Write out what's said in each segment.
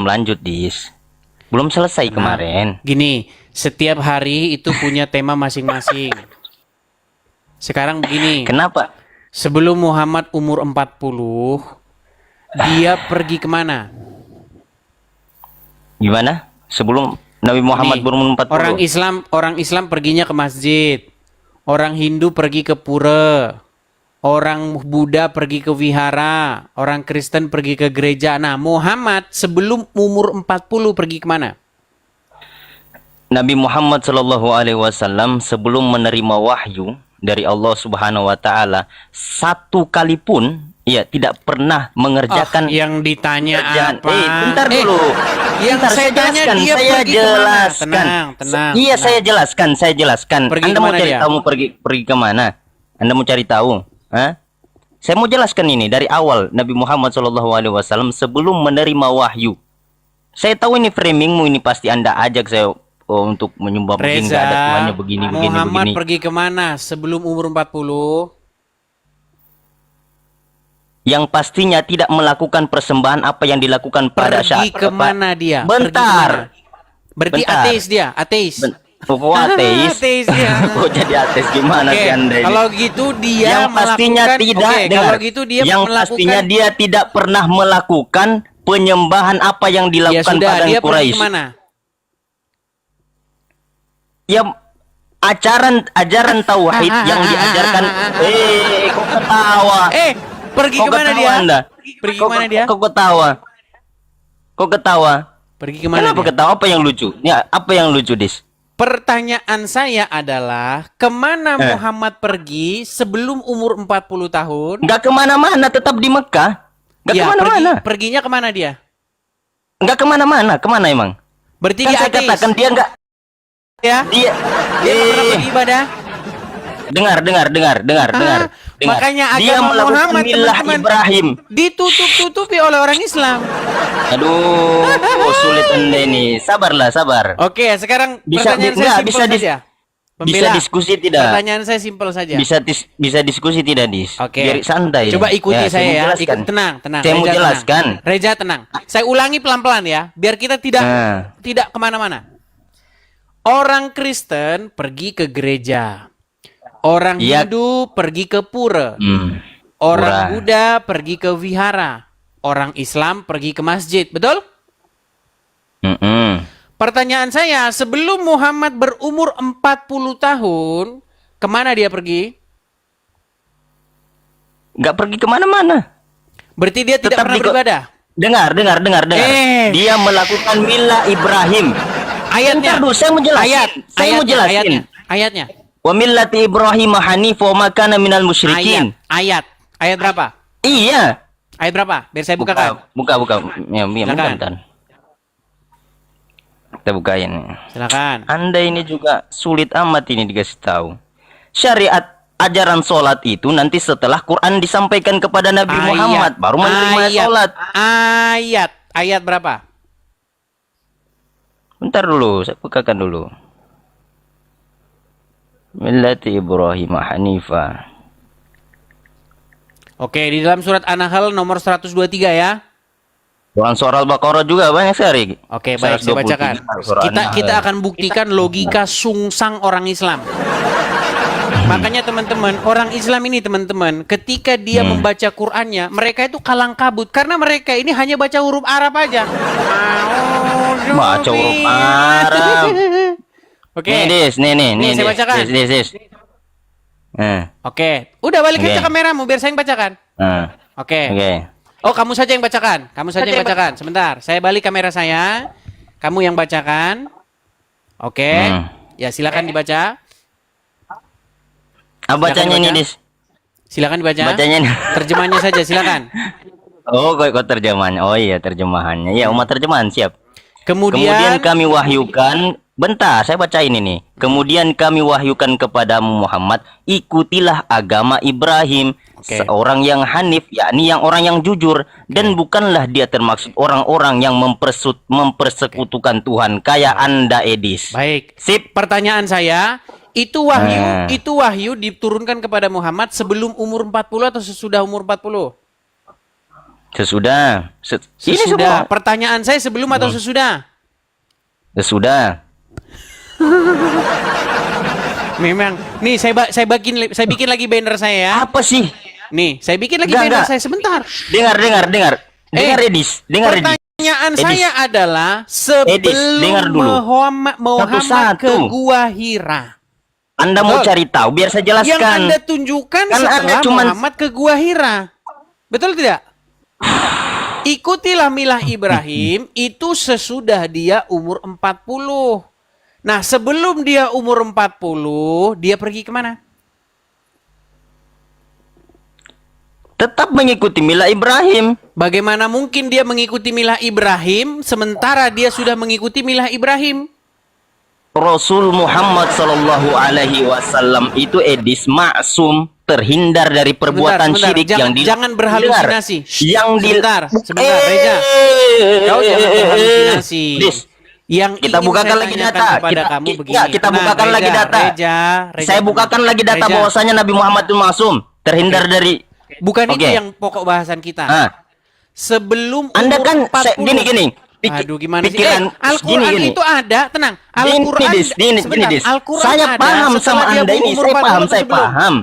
Melanjut, Dis. Belum selesai kemarin. Gini, setiap hari itu punya tema masing-masing. Sekarang begini, Kenapa? sebelum Muhammad umur 40, dia pergi kemana? Gimana? Sebelum Nabi Muhammad Nih, berumur 40. orang Islam perginya ke masjid. Orang Hindu pergi ke pura. Orang Buddha pergi ke wihara. Orang Kristen pergi ke gereja. Nah, Muhammad sebelum umur 40 pergi kemana? Nabi Muhammad Shallallahu Alaihi Wasallam sebelum menerima wahyu dari Allah Subhanahu Wa Taala satu kali pun ya tidak pernah mengerjakan yang ditanya pekerjaan. apa? Bentar dulu. Yang Bentar, saya tanya jelaskan. dia Saya pergi kemana? jelaskan. Tenang. Iya, saya jelaskan. Pergi Anda mau kemana cari dia? tahu mau pergi kemana? Anda mau cari tahu? Hah? Saya mau jelaskan ini dari awal Nabi Muhammad Shallallahu Alaihi Wasallam sebelum menerima wahyu. Saya tahu ini framingmu, ini pasti Anda ajak saya untuk menyembah begini, nggak ada Tuhannya begini. Muhammad pergi kemana sebelum umur 40? Yang pastinya tidak melakukan persembahan apa yang dilakukan pada Pergi kemana dia? Bentar. Berarti Bentar. ateis dia, ateis. Oh, ateis. Ateis dia. Oh, jadi ateis gimana Oke, sih Anda ini? kalau gitu dia Yang pastinya melakukan, tidak, oke, dengar. kalau gitu dia Yang melakukan, pastinya dia tidak pernah melakukan penyembahan apa yang ya dilakukan sudah, pada dia pergi Quraisy. kemana? Ya ajaran tauhid yang diajarkan. Kok ketawa? Pergi Kok kemana ketawa dia? Anda? Pergi kemana dia? Kok ketawa? Kok ketawa? Pergi kemana Kenapa dia? ketawa? Apa yang lucu? Ya, apa yang lucu, Dis? Pertanyaan saya adalah, kemana Muhammad pergi sebelum umur 40 tahun? Nggak kemana-mana, tetap di Mekah. Nggak Ya, kemana-mana. perginya kemana dia? Nggak kemana-mana. Kemana emang? Berarti Kan dia saya ateis. katakan dia nggak. Ya? Dia Dia nggak pernah pergi ibadah. dengar. Makanya Dia agama melakukan Muhammad, milah teman-teman, Ibrahim. ditutup-tutupi oleh orang Islam. Aduh, sulit Anda ini. Sabar. Oke, sekarang Bisa pertanyaan saya simpel bisa saja. bisa diskusi tidak? Pertanyaan saya simpel saja. Bisa diskusi tidak, Dis? Oke. Biar santai. Coba ikuti Ya, saya mau ya. jelaskan. Tenang. Saya mau Reza, jelaskan. tenang. Reza, tenang. Saya ulangi pelan-pelan ya, biar kita tidak kemana-mana. Orang Kristen pergi ke gereja. Orang Iya. Hindu pergi ke pura. Orang Pura. Buddha pergi ke wihara. Orang Islam pergi ke masjid. Betul? Pertanyaan saya, sebelum Muhammad berumur 40 tahun, kemana dia pergi? Nggak pergi kemana-mana. Berarti dia tidak Tetap pernah beribadah. Dengar. Dia melakukan milah Ibrahim. Ayatnya. Bentar dulu, saya mau jelasin. Saya mau jelasin. Ayatnya. Wa millati Ibrahim hanif wa ma kana minal musyrikin. Ayat berapa? Iya. Ayat berapa? Biar saya bukakan. Buka. Ya, Silakan. bentar. Kita bukain. Silakan. Anda ini juga sulit amat ini dikasih tahu. Syariat ajaran sholat itu nanti setelah Quran disampaikan kepada Nabi Muhammad baru menerima sholat. Ayat berapa? Bentar dulu, saya bukakan dulu. Millati Ibrahim Hanifa. Oke, di dalam surat An-Nahl nomor 123 ya. Quran surah Al-Baqarah juga banyak sekali. Oke, baik, saya bacakan. Kita akan buktikan logika sungsang orang Islam. Makanya teman-teman, orang Islam ini teman-teman, ketika dia membaca Qur'annya, mereka itu kalang kabut karena mereka ini hanya baca huruf Arab aja. Baca huruf Arab. Oke. Nih, Saya bacakan. Dis. Oke, udah balik Oke. aja kameramu biar saya yang bacakan. Oke. Oh, kamu saja yang bacakan. Sebentar, saya balik kamera saya. Kamu yang bacakan. Oke. Ya, silakan dibaca. Bacanya Silakan nih, dibaca. Dis. Silakan dibaca. Bacanya nih. Terjemahnya saja, silakan. Oh, kok terjemahannya. Oh iya, terjemahannya. Ya, umat terjemahan siap. Kemudian kami wahyukan, bentar, saya bacain ini. Kemudian kami wahyukan kepadamu Muhammad, ikutilah agama Ibrahim, seorang yang hanif, yakni yang orang yang jujur, dan bukanlah dia termaksud orang-orang yang mempersekutukan Tuhan kayak Anda, Edis. baik. Sip. Pertanyaan saya, itu wahyu diturunkan kepada Muhammad sebelum umur 40 atau sesudah umur 40? Sesudah. Ini Sesudah. semua. Pertanyaan saya sebelum atau sesudah? Sesudah. Memang. Nih saya bikin lagi banner saya ya. Apa sih? Nih, saya bikin lagi Enggak, banner enggak. saya sebentar. Dengar. Dengar Edis. Dengar Edis. Pertanyaan Edis. saya adalah dengar sebelum dulu. Muhammad ke Satu-satu. Gua Hira. Anda mau Betul. cari tahu biar saya Yang jelaskan. Anda tunjukkan Kan Anda setelah cuman- Muhammad ke Gua Hira. Betul tidak? Ikutilah milah Ibrahim itu sesudah dia umur 40. Nah, sebelum dia umur 40, dia pergi kemana? Tetap mengikuti milah Ibrahim. Bagaimana mungkin dia mengikuti milah Ibrahim sementara dia sudah mengikuti milah Ibrahim? Rasul Muhammad Sallallahu Alaihi Wasallam itu Edis maksum, terhindar dari perbuatan Sebentar, syirik jangan berhalusinasi. Yang Sebentar, Reza. Kau jangan berhalusinasi. Dis, Yang kita ingin bukakan saya lagi tanyakan data. kepada kamu begini. Kita bukakan Reza, lagi data. Reza, Saya bukakan lagi data Reza. bahwasanya Nabi Muhammad itu maksum, terhindar dari. Bukan itu Oke. yang pokok bahasan kita. Ah, Sebelum Anda umur kan 40. gini. Aduh, gimana sih? Pikiran Al-Quran gini. itu ada, tenang. Gini, Al-Quran Dis. Al-Quran Saya ada paham setelah sama dia Anda ini. umur Saya 40 paham, atau saya sebelum? paham.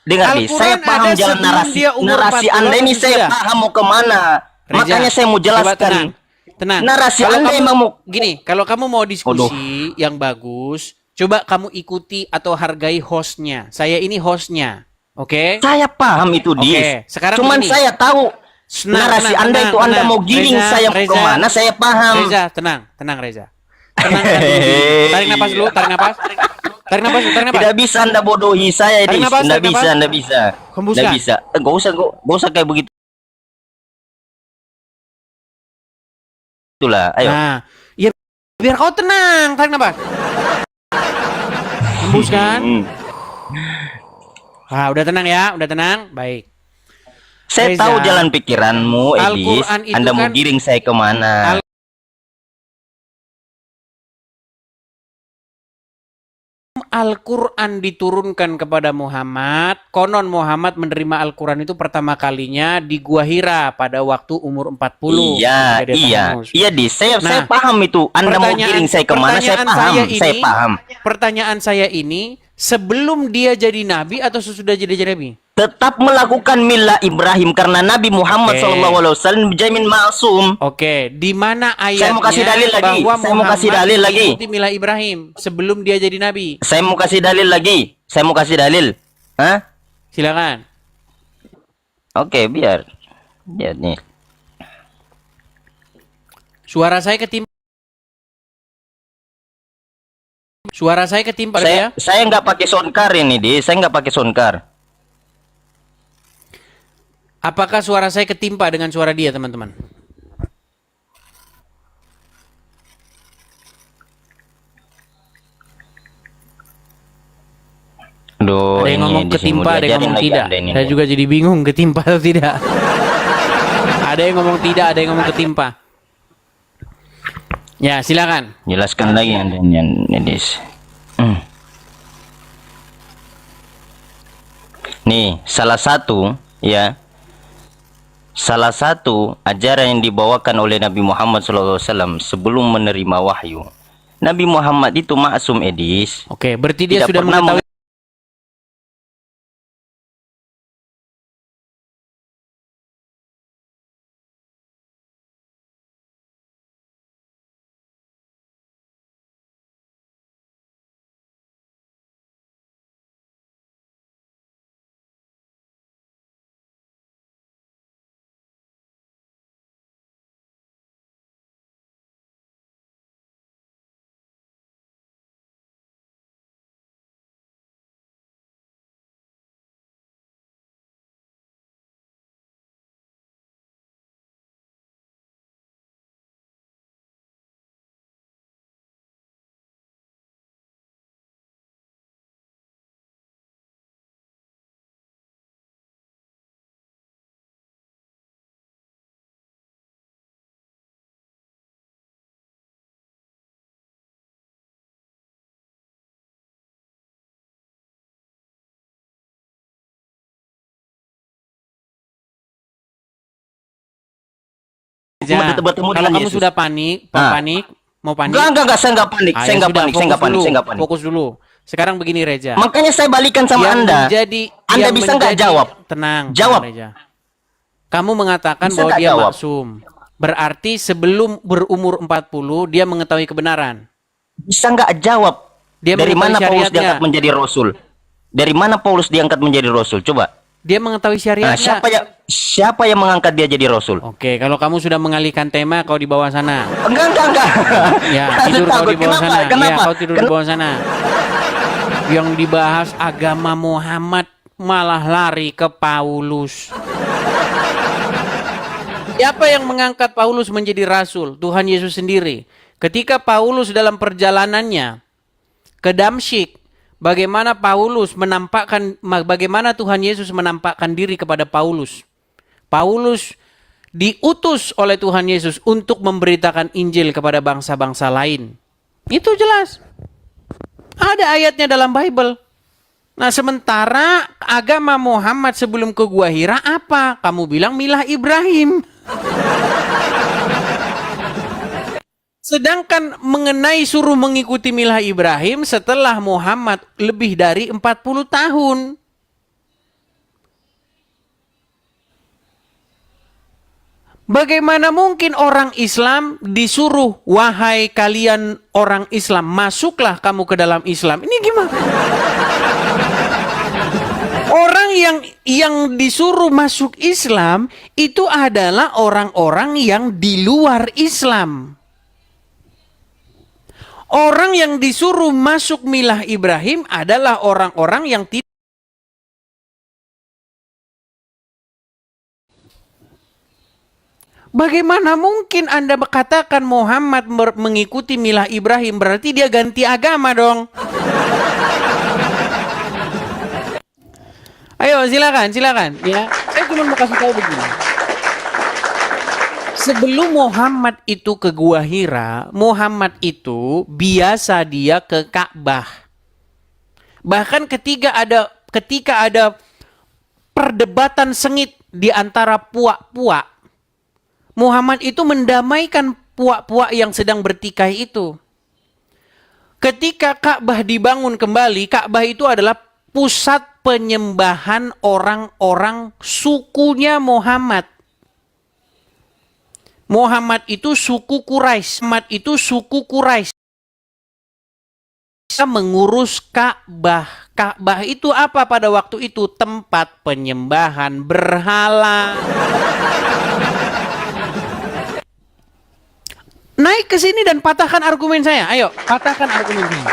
Dengar, Dis. Al-Quran Saya paham ada jalan sebelum dia umur narasi 40 Anda ini. atau Saya sudah? paham mau kemana. Reza, Makanya saya mau coba jelaskan. tenang. Narasi Kalau Anda kamu- emang mau. Gini, kalau kamu mau diskusi yang bagus, coba kamu ikuti atau hargai hostnya. Saya ini hostnya, oke? Saya paham itu, Oke, Dis. sekarang Cuman begini. saya tahu narasi Anda itu Anda mau giring Reza, saya mau Reza, kemana. Saya paham. Reza, tenang Reza. Tenangkan dulu. Tarik napas dulu, tarik napas. Tarik napas. Tidak bisa Anda bodohi saya, Tarik Dis. napas, Tidak tarik bisa, napas. Anda bisa. Hembuskan. Tidak bisa. Gak usah kayak begitu. Itulah, ayo. Nah, ya biar kau tenang, tarik napas. Hembuskan. Ah, udah tenang ya, udah tenang. Baik. Saya Reza, tahu jalan pikiranmu, Edis. Al-Quran itu Anda mau kan- giring saya kemana? Al-Quran diturunkan kepada Muhammad. Konon Muhammad menerima Al-Quran itu pertama kalinya di Gua Hira pada waktu umur 40. Iya, Ketika dia iya, tahun. iya, Dis. Saya Nah, paham itu. Anda mau pertanyaan- giring saya kemana? Saya pertanyaan paham. saya ini- Saya paham. Pertanyaan saya ini, sebelum dia jadi nabi atau sesudah jadi nabi? Tetap melakukan milah Ibrahim karena Nabi Muhammad Oke. SAW menjamin maksum. Oke, di mana ayatnya mau kasih dalil lagi. bahwa Saya mau kasih Muhammad dalil lagi. mengikuti milah Ibrahim sebelum dia jadi nabi? Saya mau kasih dalil lagi. Saya mau kasih dalil. Hah? Silakan. Oke, biar. Biar nih. Suara saya ketimpa. Suara saya ketimpa ya. Saya nggak pakai soundcard ini, Dis. Saya nggak pakai soundcard. Apakah suara saya ketimpa dengan suara dia, teman-teman? Aduh, Ada yang ngomong di sini ketimpa, mau ada yang diajarin ngomong lagi tidak. Anda ini. Saya juga jadi bingung ketimpa atau tidak. Ada yang ngomong tidak, ada yang ngomong ketimpa. Ya, silakan. Jelaskan lagi Anda ini, Dis. Nih, salah satu ajaran yang dibawakan oleh Nabi Muhammad SAW sebelum menerima wahyu. Nabi Muhammad itu maksum, Edis. Oke, berarti dia Tidak sudah pernah mengetahui bertemu Kalau dengan kamu Yesus. sudah panik, Ah. mau panik. Enggak, saya enggak panik. Saya Ya enggak sudah, panik, saya enggak fokus panik, dulu, saya enggak panik. Fokus dulu. Sekarang begini Reza. Makanya saya balikan sama Yang Anda. menjadi- Anda yang bisa enggak menjadi- jawab? Tenang, Jawab. Reza. Kamu mengatakan Bisa bahwa nggak dia jawab? maksum. Berarti sebelum berumur 40 dia mengetahui kebenaran. Bisa enggak jawab? Dia Dari mana mengetahui Paulus syariatnya. diangkat menjadi rasul? Dari mana Paulus diangkat menjadi rasul? Coba. Dia mengetahui Nah, syariatnya. siapa yang mengangkat dia jadi rasul? Oke, kalau kamu sudah mengalihkan tema, kau di bawah sana. Enggak. Ya, Saya tidur kau takut. di bawah Kenapa? sana. Kenapa? Ya, kau tidur di bawah sana. Yang dibahas agama Muhammad malah lari ke Paulus. Siapa yang mengangkat Paulus menjadi rasul? Tuhan Yesus sendiri. Ketika Paulus dalam perjalanannya ke Damsyik, bagaimana Tuhan Yesus menampakkan diri kepada Paulus? Paulus diutus oleh Tuhan Yesus untuk memberitakan Injil kepada bangsa-bangsa lain. Itu jelas. Ada ayatnya dalam Bible. Nah, sementara agama Muhammad sebelum ke Gua Hira apa? Kamu bilang milah Ibrahim. Sedangkan mengenai suruh mengikuti milah Ibrahim setelah Muhammad lebih dari 40 tahun. Bagaimana mungkin orang Islam disuruh, wahai kalian orang Islam, masuklah kamu ke dalam Islam. Ini gimana? Orang yang disuruh masuk Islam itu adalah orang-orang yang di luar Islam. Orang yang disuruh masuk milah Ibrahim adalah orang-orang yang tidak. Bagaimana mungkin Anda katakan Muhammad mengikuti milah Ibrahim, berarti dia ganti agama dong. Ayo silakan. Ya, saya cuma mau kasih tahu begini. Sebelum Muhammad itu ke Gua Hira, Muhammad itu biasa dia ke Ka'bah. Bahkan ketika ada perdebatan sengit di antara puak-puak, Muhammad itu mendamaikan puak-puak yang sedang bertikai itu. Ketika Ka'bah dibangun kembali, Ka'bah itu adalah pusat penyembahan orang-orang sukunya Muhammad. Muhammad itu suku Quraisy. Mengurus Ka'bah. Ka'bah itu apa pada waktu itu? Tempat penyembahan berhala. Naik ke sini dan patahkan argumen saya. Ayo, patahkan argumen saya.